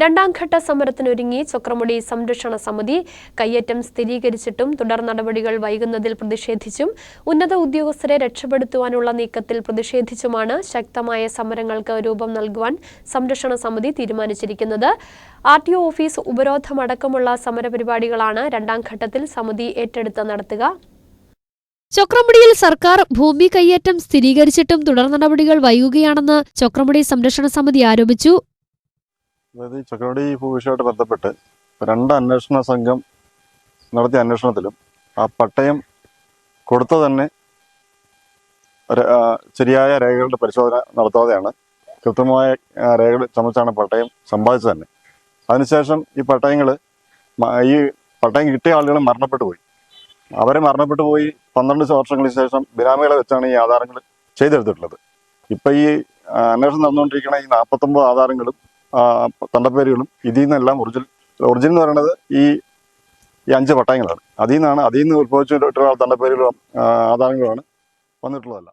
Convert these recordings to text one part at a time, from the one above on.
രണ്ടാം ഘട്ട സമരത്തിനൊരുങ്ങി ചക്രമുടി സംരക്ഷണ സമിതി. കയ്യേറ്റം സ്ഥിരീകരിച്ചിട്ടും തുടർ നടപടികൾ വൈകുന്നതിൽ പ്രതിഷേധിച്ചും ഉന്നത ഉദ്യോഗസ്ഥരെ രക്ഷപ്പെടുത്തുവാനുള്ള നീക്കത്തിൽ പ്രതിഷേധിച്ചുമാണ് ശക്തമായ സമരങ്ങൾക്ക് രൂപം നൽകുവാൻ സംരക്ഷണ സമിതി തീരുമാനിച്ചിരിക്കുന്നത്. RTO ഓഫീസ് ഉപരോധമടക്കമുള്ള സമരപരിപാടികളാണ് രണ്ടാം ഘട്ടത്തിൽ സമിതി ഏറ്റെടുത്ത് നടത്തുക. ചക്രമുടിയിൽ സർക്കാർ ഭൂമി കയ്യേറ്റം സ്ഥിരീകരിച്ചിട്ടും തുടർ നടപടികൾ വൈകുകയാണെന്ന് ചക്രമുടി സംരക്ഷണ സമിതി ആരോപിച്ചു. ചക്രമുടി ഭൂവിഷയമായിട്ട് ബന്ധപ്പെട്ട് രണ്ട് അന്വേഷണ സംഘം നടത്തിയ അന്വേഷണത്തിലും ആ പട്ടയം കൊടുത്ത തന്നെ ശരിയായ രേഖകളുടെ പരിശോധന നടത്താതെയാണ് കൃത്യമായ രേഖകൾ ചമച്ചാണ് പട്ടയം സമ്പാദിച്ചത് തന്നെ. അതിനുശേഷം ഈ പട്ടയം കിട്ടിയ ആളുകൾ മരണപ്പെട്ടു പോയി. അവരെ മരണപ്പെട്ടു പോയി 12 വർഷങ്ങൾക്ക് ശേഷം ബിനാമികളെ വെച്ചാണ് ഈ ആധാരങ്ങൾ ചെയ്തെടുത്തിട്ടുള്ളത്. ഇപ്പം ഈ അന്വേഷണം നടന്നുകൊണ്ടിരിക്കുന്ന ഈ 49 ആധാരങ്ങളും തണ്ടപ്പേരുകളും ഇതിൽ നിന്നെല്ലാം ഒറിജിനൽ എന്ന് പറയുന്നത് ഈ 5 പട്ടയങ്ങളാണ്. അതിൽ നിന്ന് ഉത്ഭവിച്ചിട്ടുള്ള തണ്ടപ്പേരുകളും ആധാരങ്ങളുമാണ് വന്നിട്ടുള്ളതല്ല.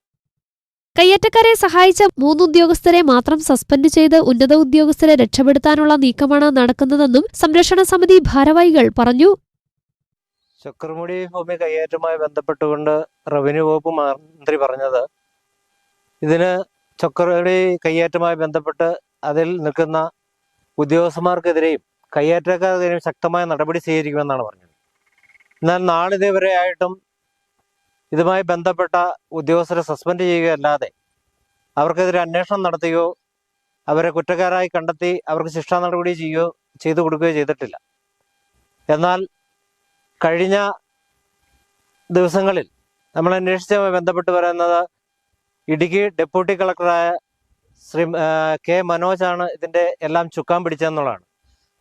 കയ്യേറ്റക്കാരെ സഹായിച്ച 3 ഉദ്യോഗസ്ഥരെ മാത്രം സസ്പെൻഡ് ചെയ്ത് ഉന്നത ഉദ്യോഗസ്ഥരെ രക്ഷപ്പെടുത്താനുള്ള നീക്കമാണ് നടക്കുന്നതെന്നും സംരക്ഷണ സമിതി ഭാരവാഹികൾ പറഞ്ഞു. ചക്രമുടി ഭൂമി കയ്യേറ്റവുമായി ബന്ധപ്പെട്ടുകൊണ്ട് റവന്യൂ വകുപ്പ് മന്ത്രി പറഞ്ഞത്, ഇതിന് ചക്രമുടി കയ്യേറ്റവുമായി ബന്ധപ്പെട്ട് അതിൽ നിൽക്കുന്ന ഉദ്യോഗസ്ഥന്മാർക്കെതിരെയും കയ്യേറ്റക്കാർക്കെതിരെയും ശക്തമായ നടപടി സ്വീകരിക്കുമെന്നാണ് പറഞ്ഞത്. എന്നാൽ നാളിതുവരെയായിട്ടും ഇതുമായി ബന്ധപ്പെട്ട ഉദ്യോഗസ്ഥരെ സസ്പെൻഡ് ചെയ്യുകയല്ലാതെ അവർക്കെതിരെ അന്വേഷണം നടത്തുകയോ അവരെ കുറ്റക്കാരായി കണ്ടെത്തി അവർക്ക് ശിക്ഷാ നടപടി ചെയ്തു കൊടുക്കുകയോ ചെയ്തിട്ടില്ല. എന്നാൽ കഴിഞ്ഞ ദിവസങ്ങളിൽ നമ്മൾ അന്വേഷിച്ചതുമായി ബന്ധപ്പെട്ട് പറയുന്നത് ഇടുക്കി ഡെപ്യൂട്ടി കളക്ടറായ ശ്രീ K. മനോജാണ് ഇതിൻ്റെ എല്ലാം ചുക്കാൻ പിടിച്ചതെന്നുള്ളതാണ്.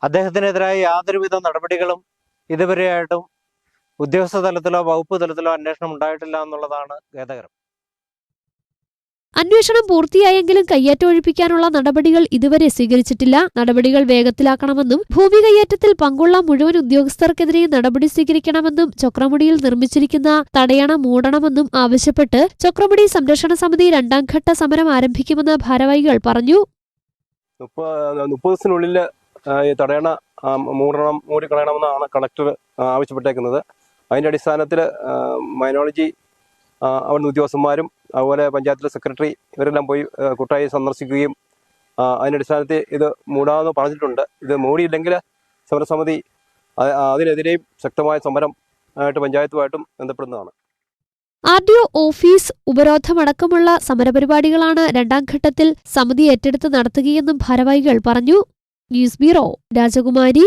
അദ്ദേഹത്തിനെതിരായ യാതൊരുവിധ നടപടികളും ഇതുവരെയായിട്ടും ഉദ്യോഗസ്ഥ തലത്തിലോ വകുപ്പ് തലത്തിലോ അന്വേഷണം ഉണ്ടായിട്ടില്ല എന്നുള്ളതാണ് ഖേദകരം. അന്വേഷണം പൂർത്തിയായെങ്കിലും കയ്യേറ്റം ഒഴിപ്പിക്കാനുള്ള നടപടികൾ ഇതുവരെ സ്വീകരിച്ചിട്ടില്ല. നടപടികൾ വേഗത്തിലാക്കണമെന്നും ഭൂമി കയ്യേറ്റത്തിൽ പങ്കുള്ള മുഴുവൻ ഉദ്യോഗസ്ഥർക്കെതിരെയും നടപടി സ്വീകരിക്കണമെന്നും ചക്രമുടിയിൽ നിർമ്മിച്ചിരിക്കുന്ന തടയണ മൂടണമെന്നും ആവശ്യപ്പെട്ട് ചക്രമുടി സംരക്ഷണ സമിതി രണ്ടാം ഘട്ട സമരം ആരംഭിക്കുമെന്ന് ഭാരവാഹികൾ പറഞ്ഞു. 30 ദിവസത്തിനുള്ളിൽ ഈ തടയണ മൂടിക്കളയണമെന്നാണ് കളക്ടർ ആവശ്യപ്പെട്ടേക്കുന്നത്. അതിൻ്റെ അടിസ്ഥാനത്തിൽ മൈനോളജി അവിടുന്ന് ഉദ്യോഗസ്ഥന്മാരും അതുപോലെ പഞ്ചായത്തിലെ സെക്രട്ടറി ഇവരെല്ലാം പോയി കൂട്ടായി സന്ദർശിക്കുകയും അതിൻ്റെ അടിസ്ഥാനത്തിൽ ഇത് മൂടാമെന്ന് പറഞ്ഞിട്ടുണ്ട്. ഇത് മൂടിയില്ലെങ്കിൽ സമരസമിതി അതിനെതിരെയും ശക്തമായ സമരം ആയിട്ട് പഞ്ചായത്തുമായിട്ടും ബന്ധപ്പെടുന്നതാണ്. RTO ഓഫീസ് ഉപരോധമടക്കമുള്ള സമരപരിപാടികളാണ് രണ്ടാം ഘട്ടത്തിൽ സമിതി ഏറ്റെടുത്ത് നടത്തുകയെന്നും ഭാരവാഹികൾ പറഞ്ഞു. ന്യൂസ് ബ്യൂറോ, രാജകുമാരി.